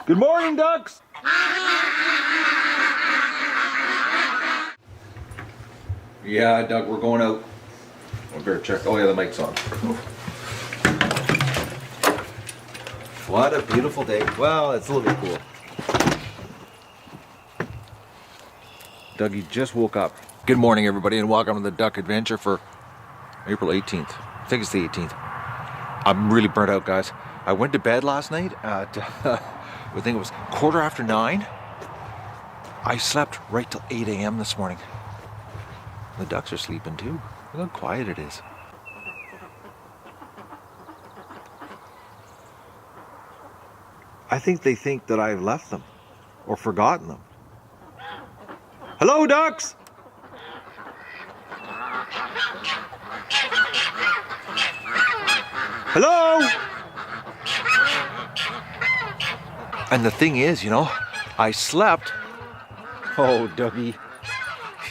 Good morning, ducks! Yeah, Doug, we're going out. I better check. Oh yeah, the mic's on. What a beautiful day. Well, it's a little bit cool. Dougie just woke up. Good morning, everybody, and welcome to the Duck Adventure for April 18th. I think it's the 18th. I'm really burnt out, guys. I went to bed last night at, I think it was 9:15. I slept right till 8 a.m. this morning. The ducks are sleeping too. Look how quiet it is. I think they think that I've left them or forgotten them. Hello, ducks! Hello! And the thing is, you know, I slept. Oh, Dougie.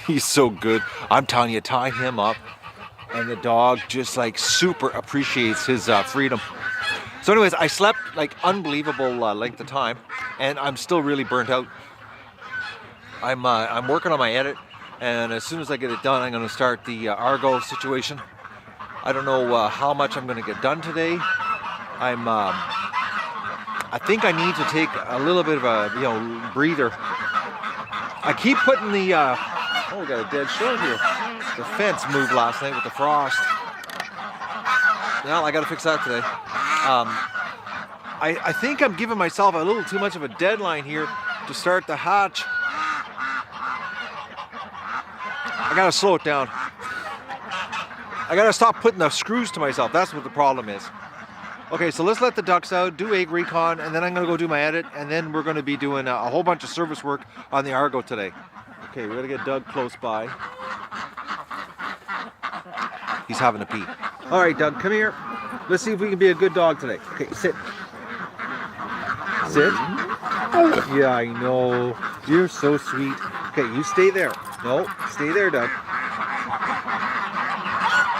He's so good. I'm telling you, tie him up. And the dog just like super appreciates his freedom. So anyways, I slept like unbelievable length of time. And I'm still really burnt out. I'm working on my edit. And as soon as I get it done, I'm going to start the Argo situation. I don't know how much I'm going to get done today. I think I need to take a little bit of a, breather. I keep putting the, oh, we got a dead show here. The fence moved last night with the frost. Well, I got to fix that today. I think I'm giving myself a little too much of a deadline here to start the hatch. I got to slow it down. I got to stop putting the screws to myself. That's what the problem is. Okay, so let's let the ducks out, do egg recon, and then I'm going to go do my edit, and then we're going to be doing a whole bunch of service work on the Argo today. Okay, we're going to get Doug close by. He's having a pee. All right, Doug, come here. Let's see if we can be a good dog today. Okay, sit. Sit. Yeah, I know. You're so sweet. Okay, you stay there. No, stay there, Doug.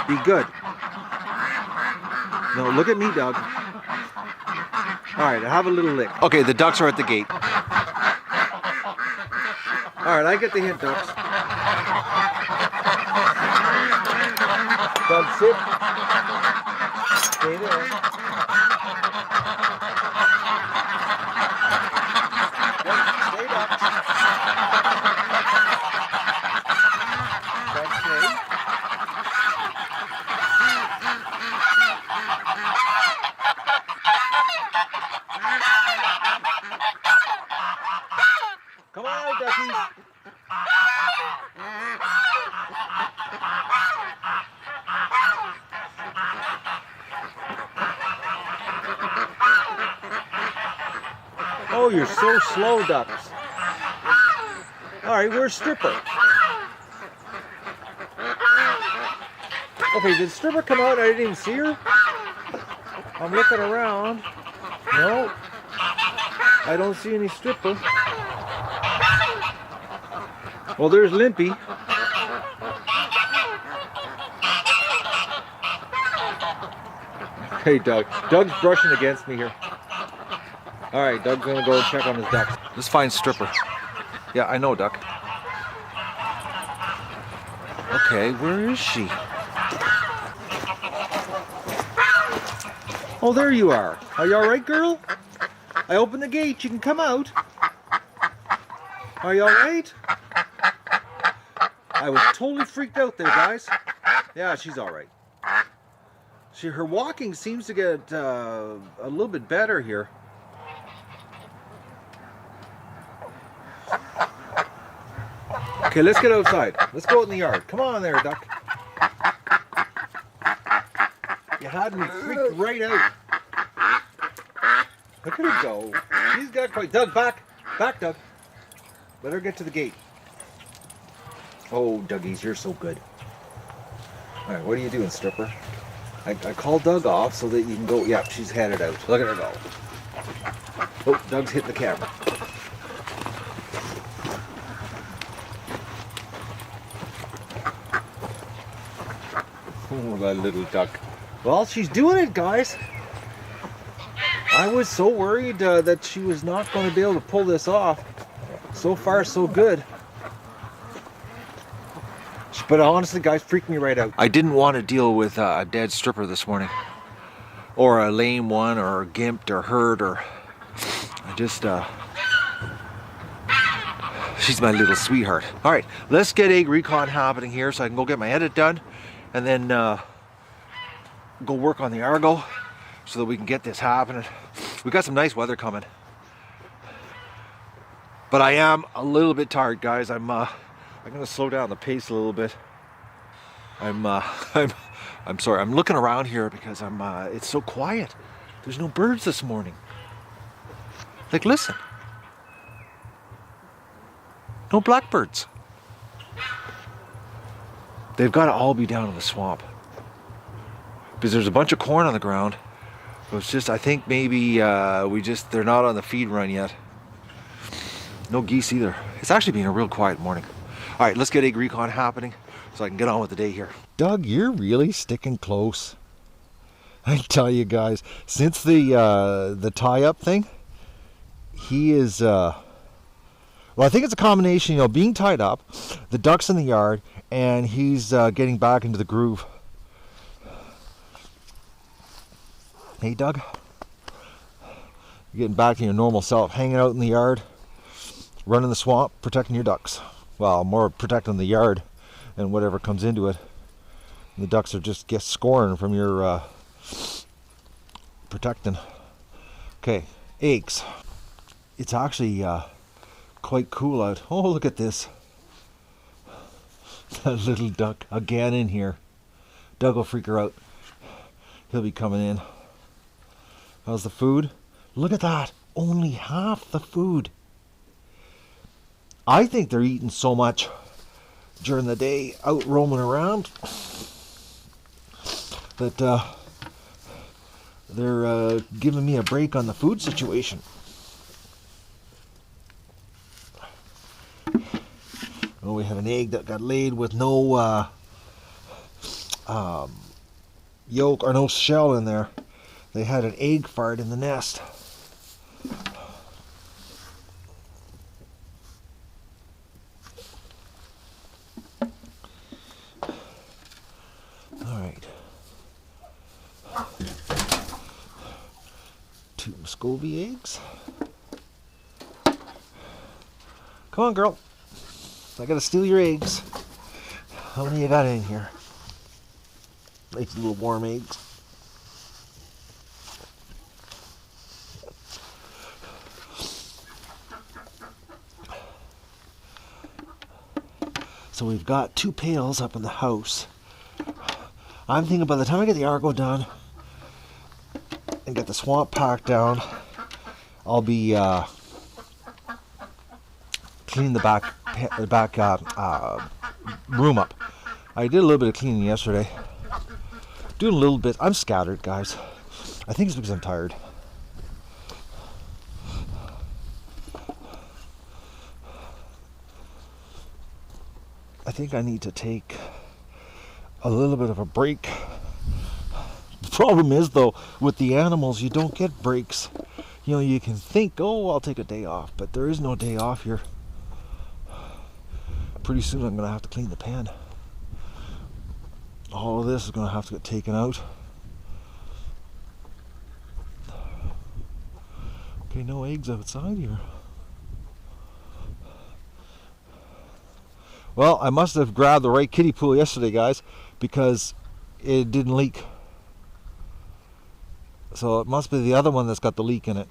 Be good. No, look at me, Doug. All right, have a little lick. Okay, the ducks are at the gate. All right, I get the hint, ducks. Doug, sit. Stay there. Stay, ducks. Doug, stay. Come on, duckies. Oh, you're so slow, ducks. All right, where's Stripper? Okay, did Stripper come out? I didn't even see her. I'm looking around. No, I don't see any Stripper. Well, there's Limpy. Hey, Doug. Doug's brushing against me here. All right, Doug's gonna go check on his ducks. Let's find Stripper. Yeah, I know, Duck. Okay, where is she? Oh, there you are. Are you all right, girl? I opened the gate. You can come out. Are you all right? I was totally freaked out there, guys. Yeah, she's all right. Her walking seems to get a little bit better here. Okay, let's get outside. Let's go out in the yard. Come on there, duck. You had me freaked right out. Look at her go. She's got quite... Doug, back. Back, Doug. Let her get to the gate. Oh, Dougie's, you're so good. All right, what are you doing, Stripper? I called Doug off so that you can go. Yeah, she's headed out. Look at her go. Oh, Doug's hitting the camera. Oh, that little duck. Well, she's doing it, guys. I was so worried that she was not going to be able to pull this off. So far, so good. But honestly, guys, freaked me right out. I didn't want to deal with a dead stripper this morning. Or a lame one, or gimped, or hurt, or... I just, she's my little sweetheart. Alright, let's get egg recon happening here so I can go get my edit done. And then go work on the Argo so that we can get this happening. We got some nice weather coming. But I am a little bit tired, guys. I'm gonna slow down the pace a little bit. I'm sorry. I'm looking around here because it's so quiet. There's no birds this morning. Like, listen. No blackbirds. They've got to all be down in the swamp. Because there's a bunch of corn on the ground. But it's just, I think maybe they're not on the feed run yet. No geese either. It's actually been a real quiet morning. All right, let's get egg recon happening so I can get on with the day here. Doug, you're really sticking close. I tell you guys, since the tie-up thing, he is, well, I think it's a combination, you know, being tied up, the ducks in the yard, and he's getting back into the groove. Hey, Doug. You're getting back to your normal self, hanging out in the yard, running the swamp, protecting your ducks. Well, more protecting the yard and whatever comes into it. And the ducks are just scoring from your protecting. Okay, eggs. It's actually quite cool out. Oh, look at this. That little duck again in here. Doug will freak her out. He'll be coming in. How's the food? Look at that. Only half the food. I think they're eating so much during the day out roaming around that they're giving me a break on the food situation. Oh, we have an egg that got laid with no yolk or no shell in there. They had an egg fart in the nest. All right. 2 Muscovy eggs. Come on, girl. I gotta steal your eggs. How many you got in here? Nice little warm eggs. So we've got 2 pails up in the house. I'm thinking by the time I get the Argo done and get the swamp packed down, I'll be cleaning the back room up. I did a little bit of cleaning yesterday. Doing a little bit. I'm scattered, guys. I think it's because I'm tired. I think I need to take a little bit of a break. The problem is, though, with the animals, you don't get breaks. You know, you can think, oh, I'll take a day off, but there is no day off here. Pretty soon I'm going to have to clean the pen. All of this is going to have to get taken out. Okay, no eggs outside here. Well, I must have grabbed the right kiddie pool yesterday, guys, because it didn't leak. So it must be the other one that's got the leak in it.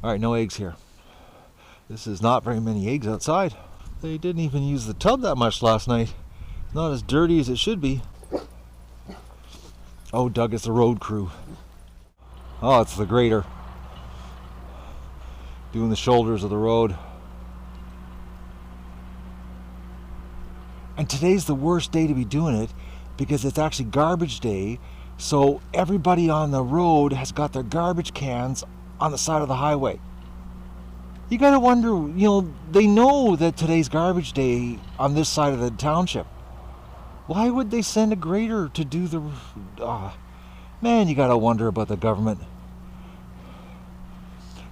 Alright, no eggs here. This is not very many eggs outside. They didn't even use the tub that much last night. Not as dirty as it should be. Oh, Doug, it's the road crew. Oh, it's the grader. Doing the shoulders of the road. And today's the worst day to be doing it because it's actually garbage day. So everybody on the road has got their garbage cans on the side of the highway. You gotta wonder, you know, they know that today's garbage day on this side of the township. Why would they send a grader to do the... man, you gotta wonder about the government.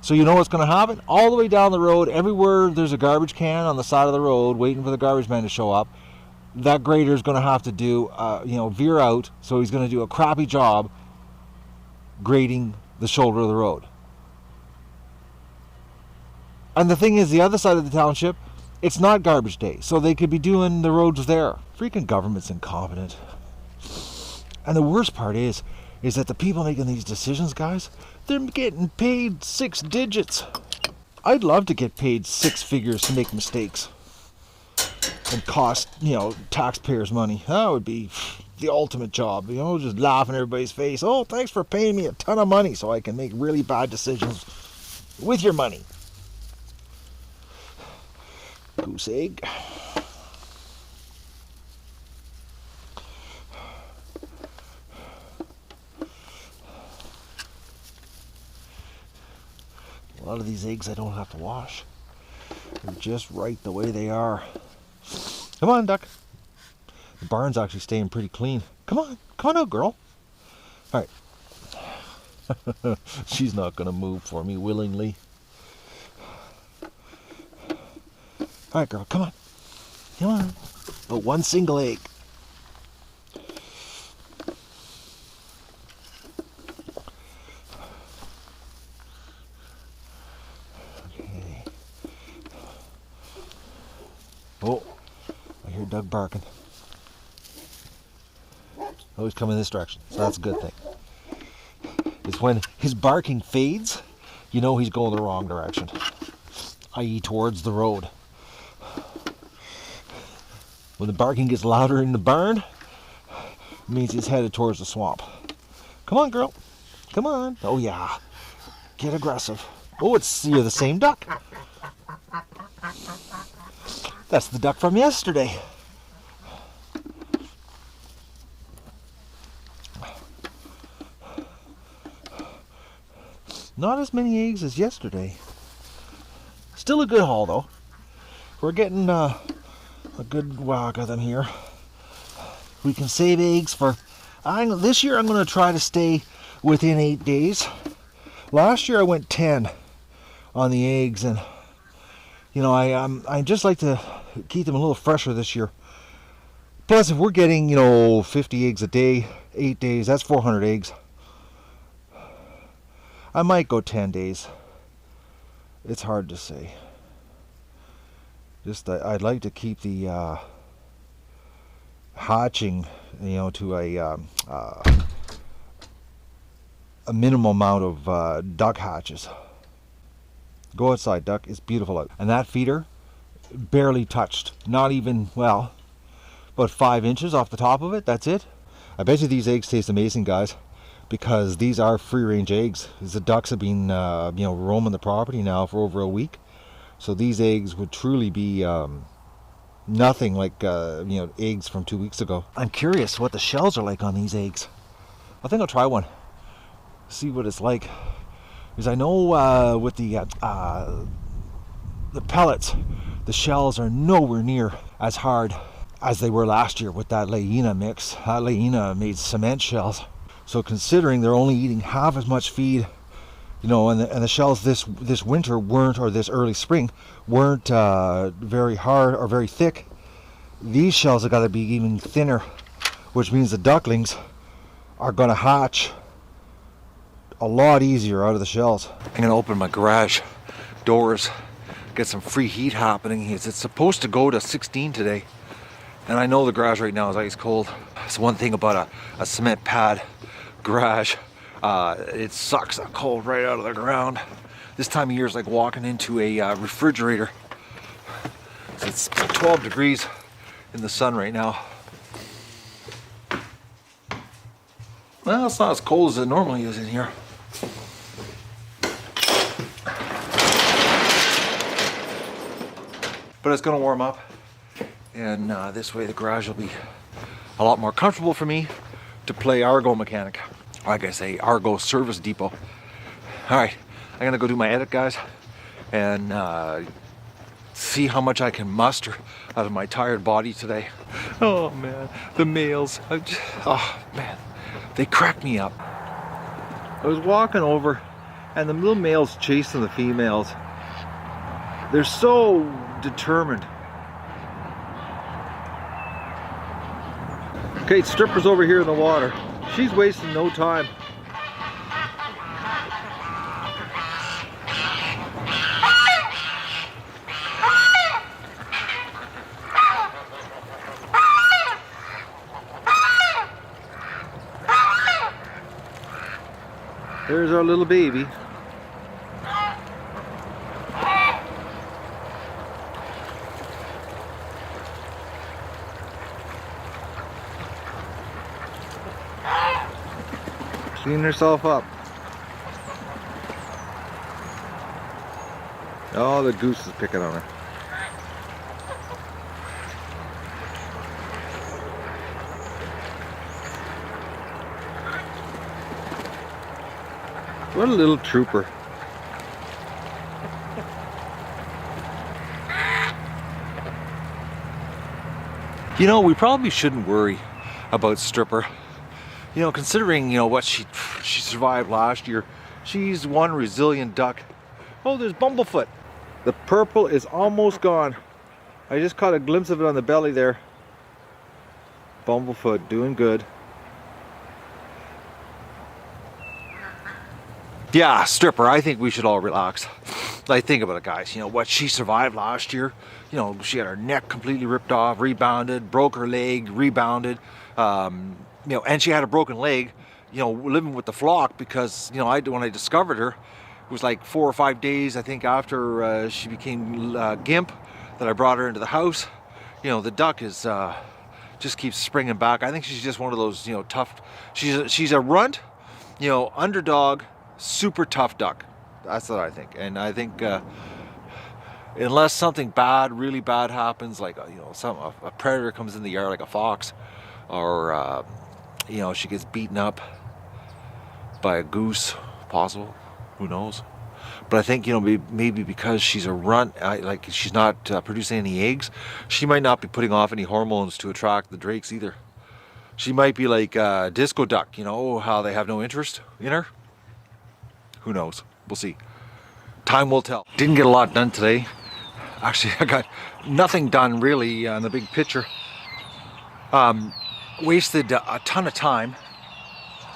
So you know what's going to happen? All the way down the road, everywhere there's a garbage can on the side of the road waiting for the garbage man to show up, that grader is going to have to do, veer out. So he's going to do a crappy job grading the shoulder of the road. And the thing is, the other side of the township, it's not garbage day. So they could be doing the roads there. Freaking government's incompetent. And the worst part is that the people making these decisions, guys, they're getting paid 6 digits. I'd love to get paid 6 figures to make mistakes and cost, taxpayers money. That would be the ultimate job, just laugh in everybody's face. Oh, thanks for paying me a ton of money so I can make really bad decisions with your money. Goose egg. A lot of these eggs I don't have to wash. They're just right the way they are. Come on, duck. The barn's actually staying pretty clean. Come on out, girl. All right. She's not going to move for me willingly. All right, girl, come on. Come on. But one single egg. Oh, I hear Doug barking. Oh, he's coming this direction, so that's a good thing. It's when his barking fades, he's going the wrong direction, i.e. towards the road. When the barking gets louder in the barn, it means he's headed towards the swamp. Come on, girl. Come on. Oh, yeah. Get aggressive. Oh, you're the same duck. That's the duck from yesterday. Not as many eggs as yesterday. Still a good haul, though. We're getting a good whack of them here. We can save eggs for... this year I'm going to try to stay within 8 days. Last year I went 10 on the eggs, and I just like to keep them a little fresher this year. Plus, if we're getting 50 eggs a day, 8 days, that's 400 eggs. I might go 10 days. It's hard to say. Just I'd like to keep the hatching, to a minimal amount of duck hatches. Go outside, duck. It's beautiful out. And that feeder barely touched. Not even, about 5 inches off the top of it. That's it. I bet you these eggs taste amazing, guys, because these are free-range eggs. The ducks have been, roaming the property now for over a week. So these eggs would truly be nothing like, eggs from 2 weeks ago. I'm curious what the shells are like on these eggs. I think I'll try one. See what it's like. Because I know with the pellets, the shells are nowhere near as hard as they were last year with that Laena mix. Laena made cement shells. So considering they're only eating half as much feed, and the shells this winter weren't, or this early spring, weren't very hard or very thick, these shells have got to be even thinner, which means the ducklings are going to hatch a lot easier out of the shells. I'm going to open my garage doors, get some free heat happening. It's supposed to go to 16 today, and I know the garage right now is ice cold. It's one thing about a cement pad garage. It sucks that cold right out of the ground. This time of year is like walking into a refrigerator. So it's 12 degrees in the sun right now. Well, it's not as cold as it normally is in here. But it's going to warm up, and this way the garage will be a lot more comfortable for me to play Argo mechanic. Like I say, Argo service depot. All right, I'm going to go do my edit, guys, and see how much I can muster out of my tired body today. Oh man, the males, oh man, they crack me up. I was walking over and the little males chasing the females. They're so determined. Okay, stripper's over here in the water. She's wasting no time. There's our little baby. Cleaning herself up. Oh, the goose is picking on her. What a little trooper. You know, we probably shouldn't worry about Stripper. You know, considering, you know, what she survived last year. She's one resilient duck. Oh, there's Bumblefoot. The purple is almost gone. I just caught a glimpse of it on the belly there. Bumblefoot doing good. Yeah, Stripper, I think we should all relax. Like, think about it, guys. You know, what she survived last year. You know, she had her neck completely ripped off, rebounded, broke her leg, rebounded. You know, and she had a broken leg, you know, living with the flock because, you know, when I discovered her, it was like 4 or 5 days, I think, after she became gimp that I brought her into the house. You know, the duck is just keeps springing back. I think she's just one of those, you know, tough. She's a runt, you know, underdog, super tough duck. That's what I think. And I think unless something bad, really bad happens, like you know, a predator comes in the yard like a fox, or you know, she gets beaten up by a goose, possible, who knows. But I think, you know, maybe because she's a runt, like she's not producing any eggs, she might not be putting off any hormones to attract the drakes either. She might be like a disco duck, you know, how they have no interest in her. Who knows? We'll see. Time will tell. Didn't get a lot done today. Actually, I got nothing done really on the big picture. Wasted a ton of time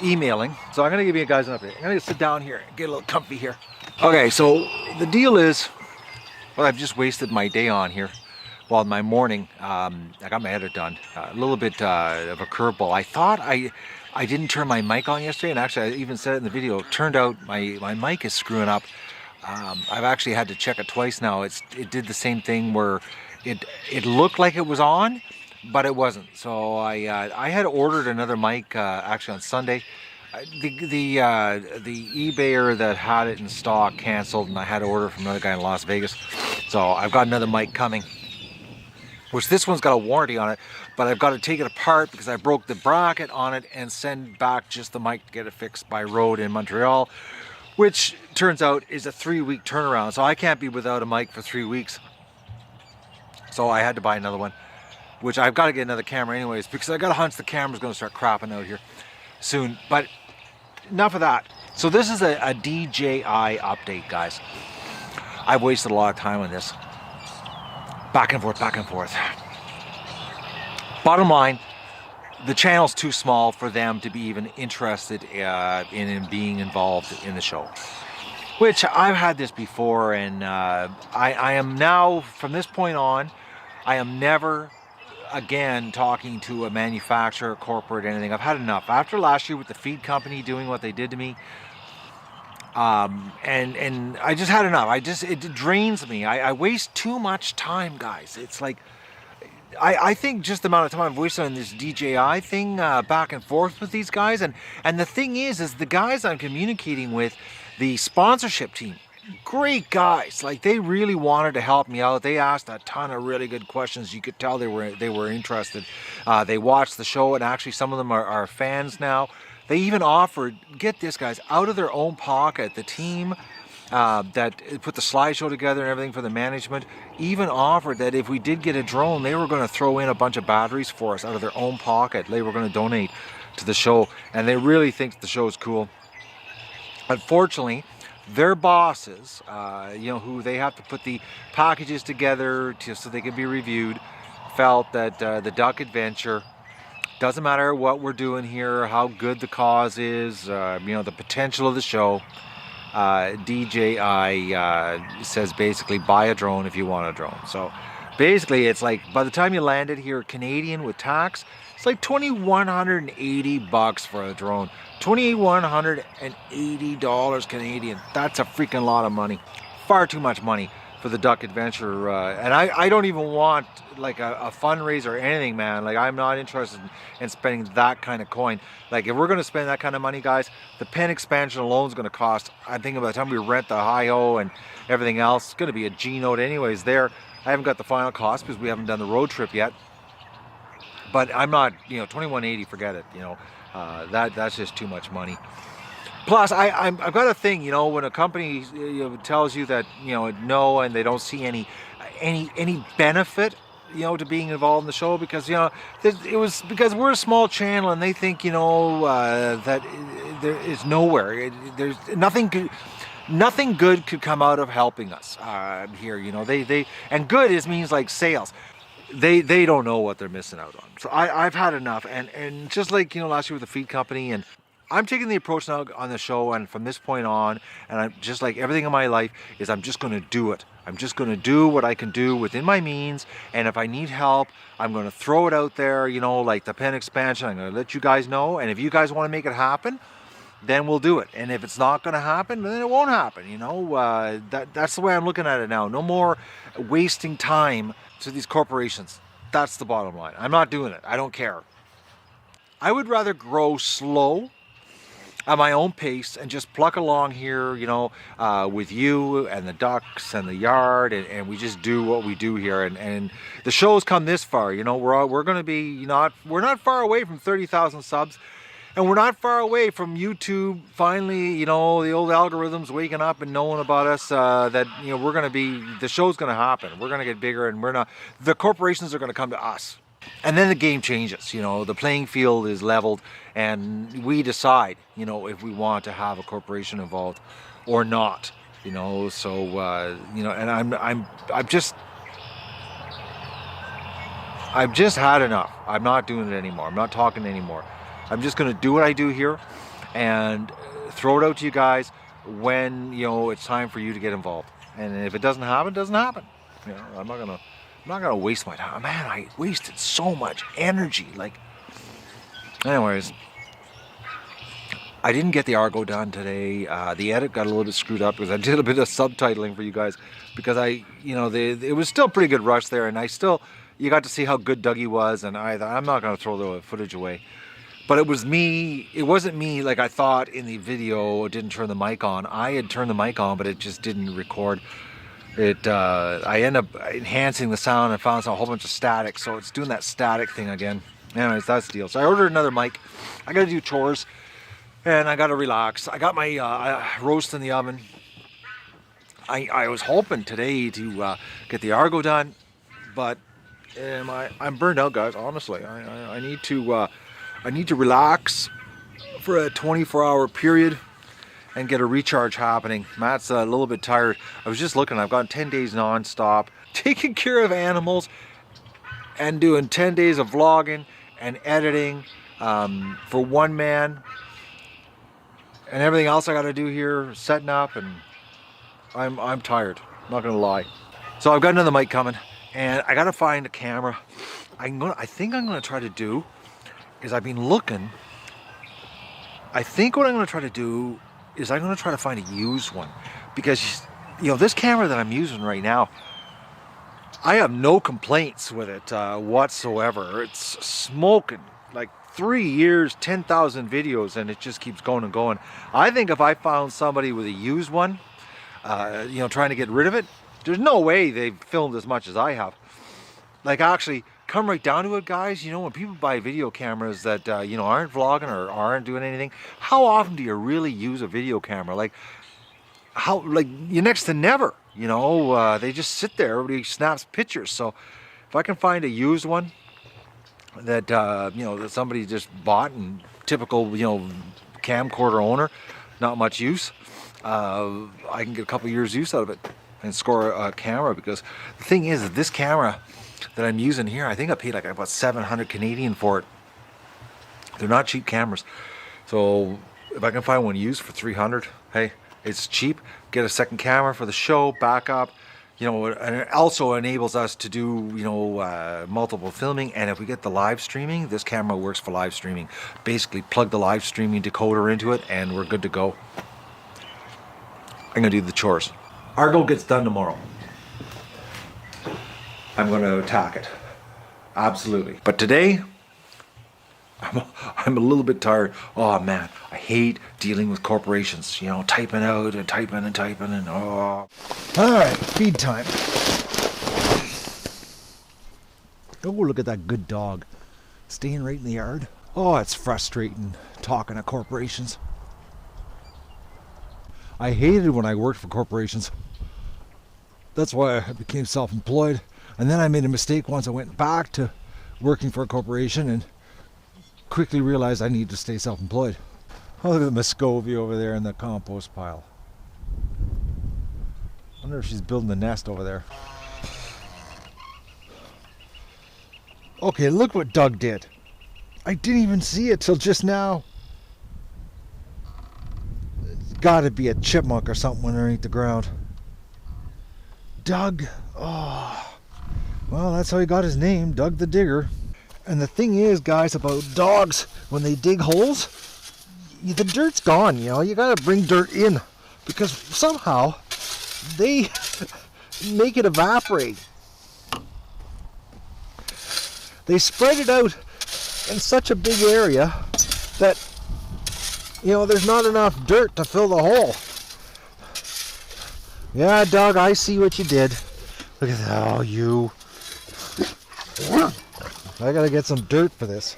emailing. So I'm gonna give you guys an update. I'm gonna sit down here, get a little comfy here. Okay, so the deal is, well, I've just wasted my day on here. Well, my morning, I got my edit done. A little bit of a curveball. I thought I didn't turn my mic on yesterday, and actually I even said it in the video. It turned out my mic is screwing up. I've actually had to check it twice now. It did the same thing where it looked like it was on, but it wasn't. So I had ordered another mic actually on Sunday. The eBayer that had it in stock canceled, and I had to order from another guy in Las Vegas. So I've got another mic coming, which this one's got a warranty on it, but I've got to take it apart because I broke the bracket on it and send back just the mic to get it fixed by road in Montreal, which turns out is a 3-week turnaround. So I can't be without a mic for 3 weeks. So I had to buy another one, which I've got to get another camera anyways, because I got a hunch the camera's going to start crapping out here soon. But enough of that. So this is a DJI update, guys. I've wasted a lot of time on this. Back and forth, back and forth. Bottom line, the channel's too small for them to be even interested in being involved in the show. Which I've had this before, and I am now, from this point on, I am never again talking to a manufacturer, corporate, anything. I've had enough. After last year with the feed company doing what they did to me, and I just had enough. It drains me. I waste too much time, guys. It's like, I think just the amount of time I've wasted on this DJI thing, back and forth with these guys, and the thing is the guys I'm communicating with, the sponsorship team, great guys. Like, they really wanted to help me out. They asked a ton of really good questions. You could tell they were interested. They watched the show, and actually some of them are fans now. They even offered, get this, guys, out of their own pocket, the team that put the slideshow together and everything for the management, even offered that if we did get a drone, they were going to throw in a bunch of batteries for us out of their own pocket. They were going to donate to the show, and they really think the show is cool. Unfortunately, their bosses, who they have to put the packages together so they can be reviewed, felt that the Duck Adventure, doesn't matter what we're doing here, how good the cause is, the potential of the show, DJI says basically buy a drone if you want a drone. So basically it's like by the time you land it here Canadian with tax, it's like $2,180 for a drone. $2,180 Canadian. That's a freaking lot of money. Far too much money for the Duck Adventure. And I don't even want like a fundraiser or anything, man. Like I'm not interested in spending that kind of coin. Like if we're going to spend that kind of money, guys, the pen expansion alone is going to cost, I think by the time we rent the hi-ho and everything else, it's going to be a G-Note anyways there. I haven't got the final cost because we haven't done the road trip yet. But I'm not, $2,180, forget it, that's just too much money. Plus, I've got a thing, when a company tells you that, no, and they don't see any benefit, to being involved in the show, because, it was because we're a small channel and they think, that there is nowhere, there's nothing good could come out of helping us here, they and good means like sales. They don't know what they're missing out on. So I've had enough, and just like last year with the feed company, and I'm taking the approach now on the show, and from this point on, and I'm just like everything in my life is I'm just going to do it. I'm just going to do what I can do within my means, and if I need help, I'm going to throw it out there, like the pen expansion. I'm going to let you guys know, and if you guys want to make it happen, then we'll do it. And if it's not going to happen, then it won't happen. That's the way I'm looking at it now. No more wasting time to these corporations. That's the bottom line. I'm not doing it. I don't care. I would rather grow slow at my own pace and just pluck along here, with you and the ducks and the yard, and we just do what we do here. And the show's come this far. We're going to be we're not far away from 30,000 subs. And we're not far away from YouTube finally, the old algorithms waking up and knowing about us, that, we're going to be, the show's going to happen. We're going to get bigger, and the corporations are going to come to us. And then the game changes, the playing field is leveled, and we decide, if we want to have a corporation involved or not, so, and I've just had enough. I'm not doing it anymore. I'm not talking anymore. I'm just going to do what I do here and throw it out to you guys when, it's time for you to get involved. And if it doesn't happen, it doesn't happen. I'm not going to waste my time. Man, I wasted so much energy. Anyways, I didn't get the Argo done today. The edit got a little bit screwed up because I did a bit of subtitling for you guys because it was still pretty good rush there, and you got to see how good Dougie was, and I'm not going to throw the footage away. But it wasn't me like I thought in the video. It didn't turn the mic on. I had turned the mic on, but it just didn't record. I end up enhancing the sound and found a whole bunch of static, so it's doing that static thing again. Anyways, that's the deal. So I ordered another mic. I got to do chores, and I got to relax. I got my roast in the oven. I was hoping today to get the Argo done, but I'm burned out, guys. Honestly, I need to relax for a 24-hour period and get a recharge happening. Matt's a little bit tired. I was just looking, I've got 10 days non-stop taking care of animals and doing 10 days of vlogging and editing for one man, and everything else I got to do here, setting up, and I'm tired, I'm not gonna lie. So I've got another mic coming, and I gotta find a camera. I think I'm gonna try to do is I've been looking. I think what I'm going to try to do is I'm going to try to find a used one, because this camera that I'm using right now, I have no complaints with it whatsoever. It's smoking like 3 years, 10,000 videos, and it just keeps going and going. I think if I found somebody with a used one, trying to get rid of it, there's no way they've filmed as much as I have. Like, actually, come right down to it, guys, when people buy video cameras that, aren't vlogging or aren't doing anything, how often do you really use a video camera? Like, how, like, you next to never, you know, they just sit there. Everybody snaps pictures. So if I can find a used one that, you know, that somebody just bought, and typical, you know, camcorder owner, not much use, I can get a couple years use out of it and score a camera. Because the thing is that this camera that I'm using here, I think I paid like about 700 Canadian for it. They're not cheap cameras. So if I can find one used for 300, hey, it's cheap. Get a second camera for the show, backup, you know, and it also enables us to do, you know, multiple filming. And if we get the live streaming, this camera works for live streaming. Basically plug the live streaming decoder into it and we're good to go. I'm gonna do the chores. Argo gets done tomorrow. I'm gonna attack it, absolutely. But today, I'm a little bit tired. Oh man, I hate dealing with corporations, you know, typing out and typing and typing and oh. All right, feed time. Oh, look at that good dog. Staying right in the yard. Oh, it's frustrating talking to corporations. I hated when I worked for corporations. That's why I became self-employed. And then I made a mistake once. I went back to working for a corporation and quickly realized I need to stay self-employed. Oh, look at the Muscovy over there in the compost pile. I wonder if she's building the nest over there. Okay, look what Doug did. I didn't even see it till just now. It's gotta be a chipmunk or something underneath the ground. Doug, oh. Well, that's how he got his name, Doug the Digger. And the thing is, guys, about dogs, when they dig holes, the dirt's gone, you know. You gotta bring dirt in because somehow they make it evaporate. They spread it out in such a big area that, you know, there's not enough dirt to fill the hole. Yeah, Doug, I see what you did. Look at that. Oh, you. I gotta get some dirt for this.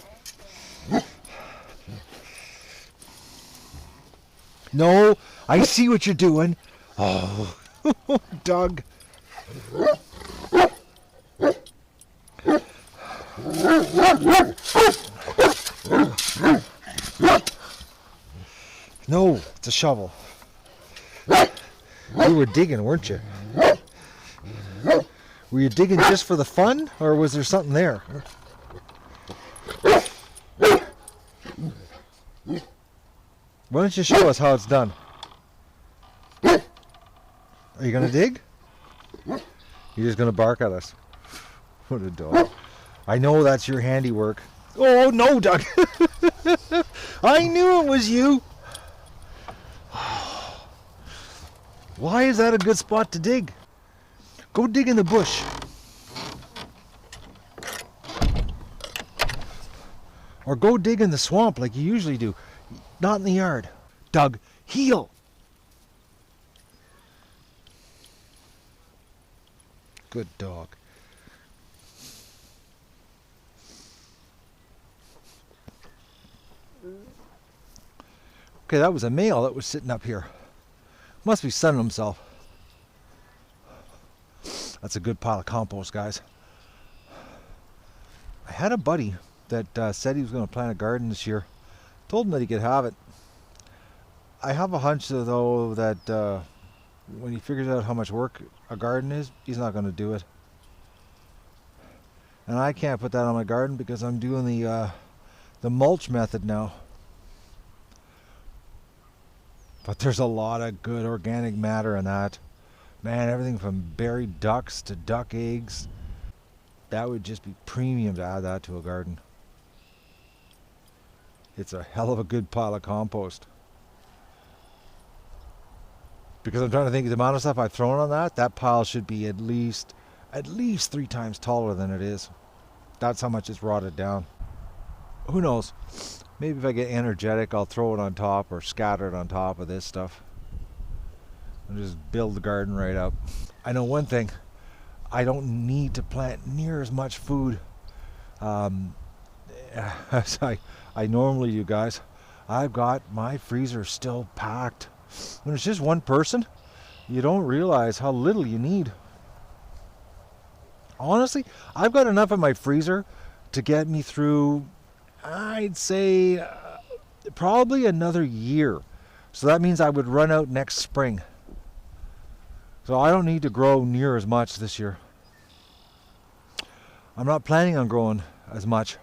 No, I see what you're doing. Oh, Doug. No, it's a shovel. You were digging, weren't you? Were you digging just for the fun, or was there something there? Why don't you show us how it's done? Are you gonna dig? You're just gonna bark at us. What a dog. I know that's your handiwork. Oh no, Doug! I knew it was you! Why is that a good spot to dig? Go dig in the bush. Or go dig in the swamp like you usually do. Not in the yard. Doug, heel! Good dog. Okay, that was a male that was sitting up here. Must be sunning himself. That's a good pile of compost, guys. I had a buddy that said he was going to plant a garden this year. Told him that he could have it. I have a hunch, though, that when he figures out how much work a garden is, he's not going to do it. And I can't put that on my garden because I'm doing the mulch method now. But there's a lot of good organic matter in that. Man, everything from buried ducks to duck eggs. That would just be premium to add that to a garden. It's a hell of a good pile of compost. Because I'm trying to think of the amount of stuff I've thrown on that. That pile should be at least 3 times taller than it is. That's how much it's rotted down. Who knows? Maybe if I get energetic, I'll throw it on top or scatter it on top of this stuff. And just build the garden right up. I know one thing. I don't need to plant near as much food as I normally do, guys. I've got my freezer still packed. When it's just one person, You don't realize how little you need. Honestly, I've got enough in my freezer to get me through, I'd say, probably another year. So that means I would run out next spring. So I don't need to grow near as much this year. I'm not planning on growing as much.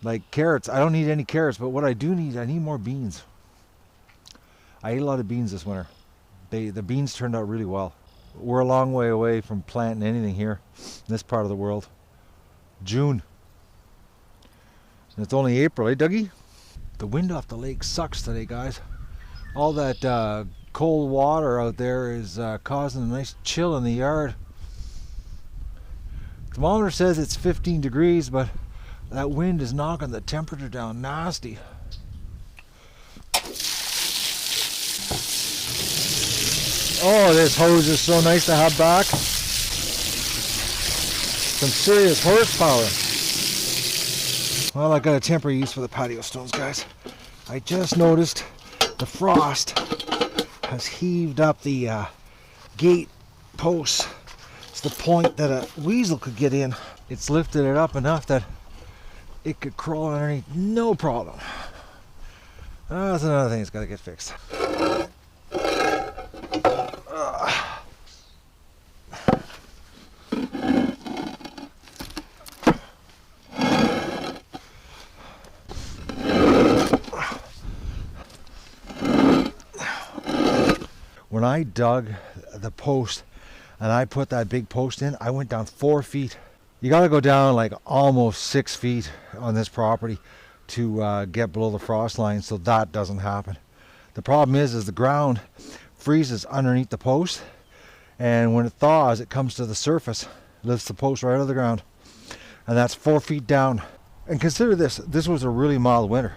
Like carrots, I don't need any carrots, but what I do need, I need more beans. I ate a lot of beans this winter. The beans turned out really well. We're a long way away from planting anything here in this part of the world. June. And it's only April, eh, Dougie? The wind off the lake sucks today, guys. All that cold water out there is causing a nice chill in the yard. Thermometer says it's 15 degrees, but that wind is knocking the temperature down nasty. Oh, this hose is so nice to have back. Some serious horsepower. Well, I got a temporary use for the patio stones, guys. I just noticed the frost has heaved up the gate posts. It's the point that a weasel could get in. It's lifted it up enough that it could crawl underneath, no problem. That's another thing that's got to get fixed. When I dug the post and I put that big post in, I went down 4 feet. You got to go down like almost 6 feet on this property to get below the frost line, so that doesn't happen. The problem is the ground freezes underneath the post, and when it thaws, it comes to the surface, lifts the post right out of the ground, and that's 4 feet down. And consider this was a really mild winter.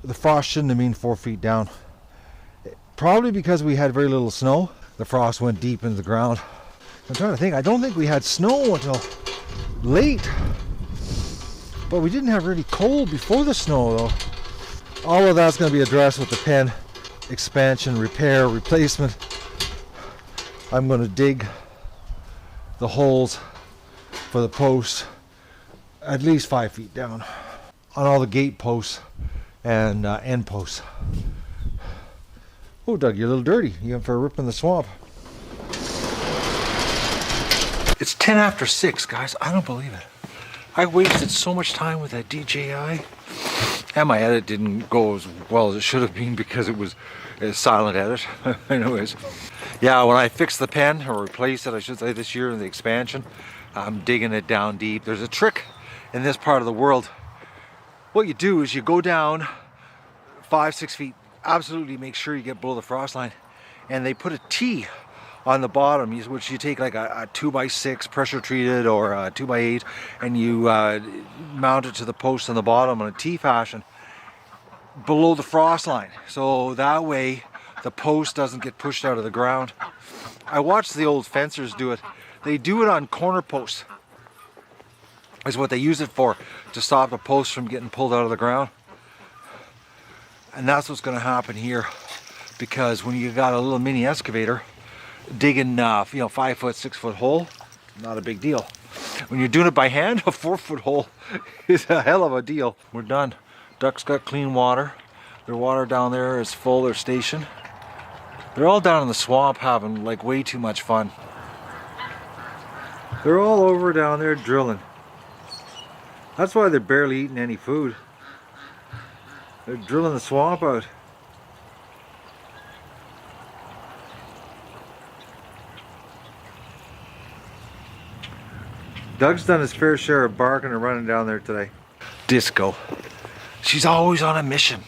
The frost shouldn't have been 4 feet down. Probably because we had very little snow, the frost went deep into the ground. I'm trying to think, I don't think we had snow until late, but we didn't have really cold before the snow though. All of that's going to be addressed with the pen expansion, repair, replacement. I'm going to dig the holes for the posts at least 5 feet down on all the gate posts and end posts. Oh, Doug, you're a little dirty. You went for a rip in the swamp. It's 10 after 6, guys. I don't believe it. I wasted so much time with that DJI. And my edit didn't go as well as it should have been because it was a silent edit. Anyways. Yeah, when I fixed the pen, or replaced it, I should say, this year in the expansion, I'm digging it down deep. There's a trick in this part of the world. What you do is you go down 5-6 feet. Absolutely make sure you get below the frost line, and they put a T on the bottom, which you take like a 2x6 pressure treated or a 2x8, and you mount it to the post on the bottom in a T fashion below the frost line, so that way the post doesn't get pushed out of the ground. I watched the old fencers do it. They do it on corner posts, is what they use it for, to stop the post from getting pulled out of the ground. And that's what's going to happen here, because when you got a little mini excavator digging 5 foot 6 foot hole, not a big deal. When you're doing it by hand, a 4 foot hole is a hell of a deal. We're done. Ducks got clean water. Their water down there is full, their station. They're all down in the swamp having like way too much fun. They're all over down there drilling. That's why they're barely eating any food. They're drilling the swamp out. Doug's done his fair share of barking and running down there today. Disco. She's always on a mission.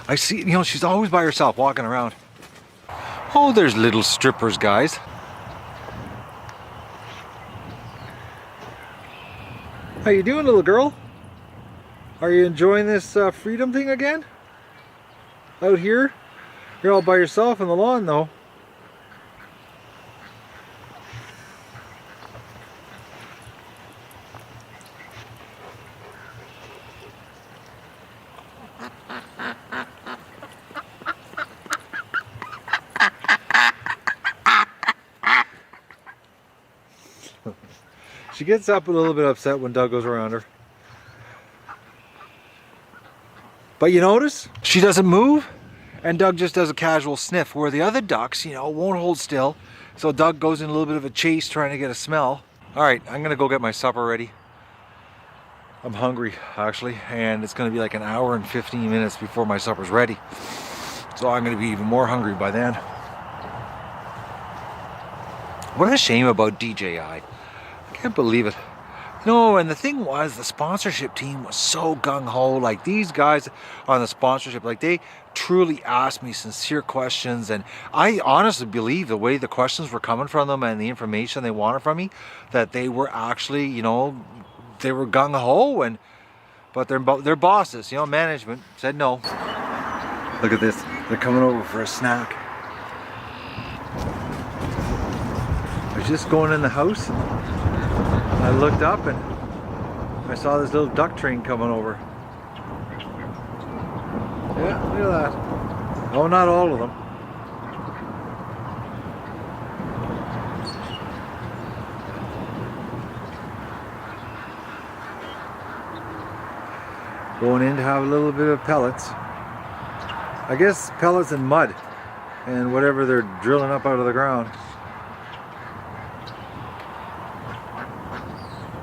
I see, she's always by herself walking around. Oh, there's little strippers, guys. How you doing, little girl? Are you enjoying this freedom thing again? Out here? You're all by yourself on the lawn though. She gets up a little bit upset when Doug goes around her. But you notice, she doesn't move, and Doug just does a casual sniff, where the other ducks, you know, won't hold still. So Doug goes in a little bit of a chase trying to get a smell. All right, I'm gonna go get my supper ready. I'm hungry, actually, and it's gonna be like an hour and 15 minutes before my supper's ready. So I'm gonna be even more hungry by then. What a shame about DJI. I can't believe it. No, and the thing was, the sponsorship team was so gung-ho. Like, these guys on the sponsorship, like, they truly asked me sincere questions, and I honestly believe the way the questions were coming from them and the information they wanted from me, that they were actually, you know, they were gung-ho, and but their bosses, you know, management said no. Look at this. They're coming over for a snack. I was just going in the house. I looked up and I saw this little duck train coming over. Yeah, look at that. Oh, not all of them. Going in to have a little bit of pellets. I guess pellets and mud and whatever they're drilling up out of the ground.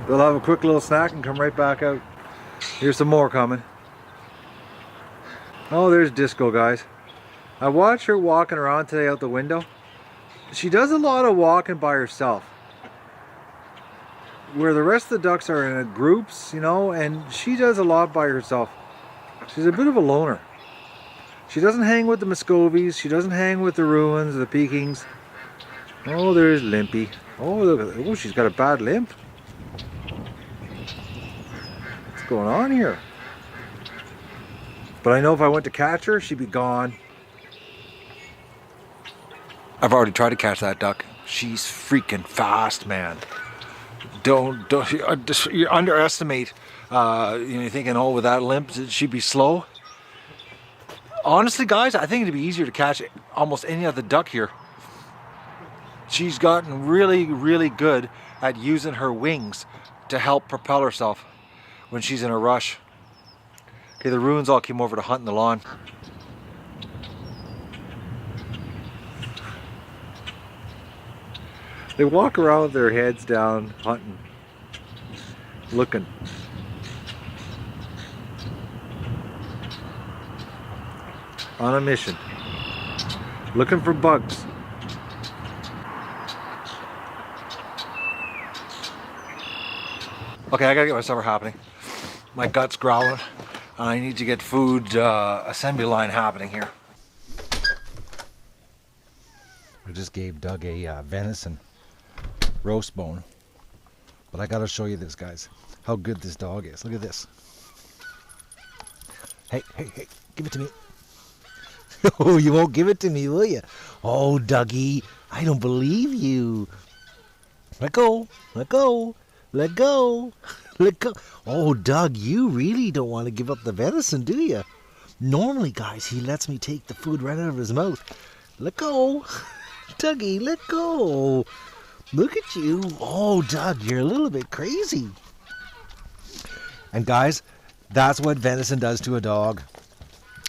They'll have a quick little snack and come right back out. Here's some more coming. Oh, there's Disco, guys. I watched her walking around today out the window. She does a lot of walking by herself, where the rest of the ducks are in groups, you know, and she does a lot by herself. She's a bit of a loner. She doesn't hang with the Muscovies. She doesn't hang with the Ruins, the Pekings. Oh, there's Limpy. Oh, look at that. Oh, she's got a bad limp. What's going on here? But I know if I went to catch her, she'd be gone. I've already tried to catch that duck. She's freaking fast, man. Don't you underestimate. You know, you're thinking, oh, with that limp, she'd be slow. Honestly, guys, I think it'd be easier to catch almost any other duck here. She's gotten really, really good at using her wings to help propel herself when she's in a rush. Okay, the Ruins all came over to hunt in the lawn. They walk around with their heads down, hunting, looking. On a mission, looking for bugs. Okay, I gotta get my supper happening. My gut's growling, and I need to get food assembly line happening here. I just gave Doug a venison roast bone, but I gotta show you this, guys, how good this dog is. Look at this. Hey, give it to me. Oh, you won't give it to me, will you? Oh, Dougie, I don't believe you. Let go, let go, let go, let go. Oh, Doug, you really don't want to give up the venison, do you? Normally, guys, he lets me take the food right out of his mouth. Let go. Dougie, let go. Look at you. Oh, Doug, you're a little bit crazy. And guys, that's what venison does to a dog.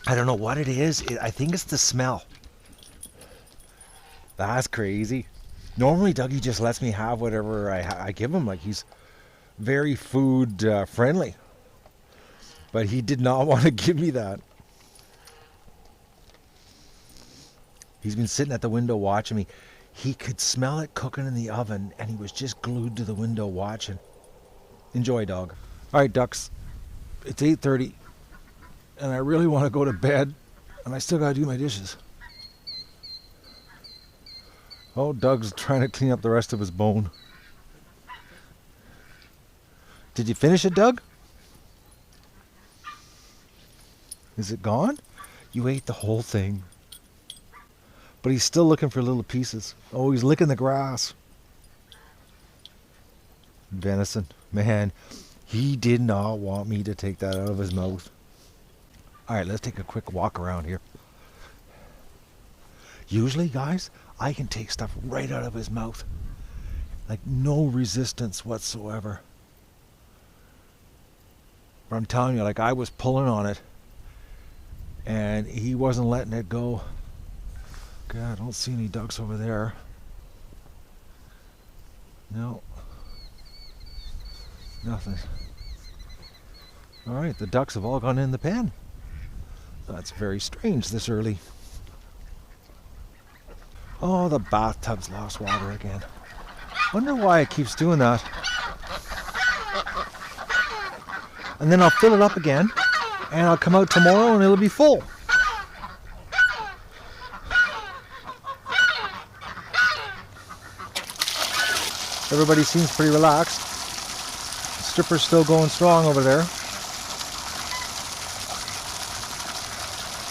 I don't know what it is. I think it's the smell. That's crazy. Normally, Dougie just lets me have whatever I give him. Like, he's very food friendly. But he did not want to give me that. He's been sitting at the window watching me. He could smell it cooking in the oven, and he was just glued to the window watching. Enjoy, dog. All right, ducks. It's 8:30. And I really want to go to bed, and I still got to do my dishes. Oh, Doug's trying to clean up the rest of his bone. Did you finish it, Doug? Is it gone? You ate the whole thing. But he's still looking for little pieces. Oh, he's licking the grass. Venison. Man, he did not want me to take that out of his mouth. All right, let's take a quick walk around here. Usually, guys, I can take stuff right out of his mouth. Like no resistance whatsoever. But I'm telling you, like I was pulling on it and he wasn't letting it go. God, I don't see any ducks over there. No. Nothing. Alright, the ducks have all gone in the pen. That's very strange this early. Oh, the bathtub's lost water again. Wonder why it keeps doing that. And then I'll fill it up again, and I'll come out tomorrow and it'll be full. Everybody seems pretty relaxed. The stripper's still going strong over there.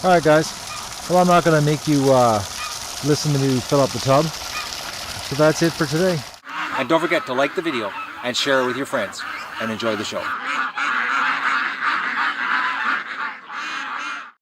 Alright guys, well I'm not going to make you listen to me fill up the tub. So that's it for today. And don't forget to like the video and share it with your friends and enjoy the show.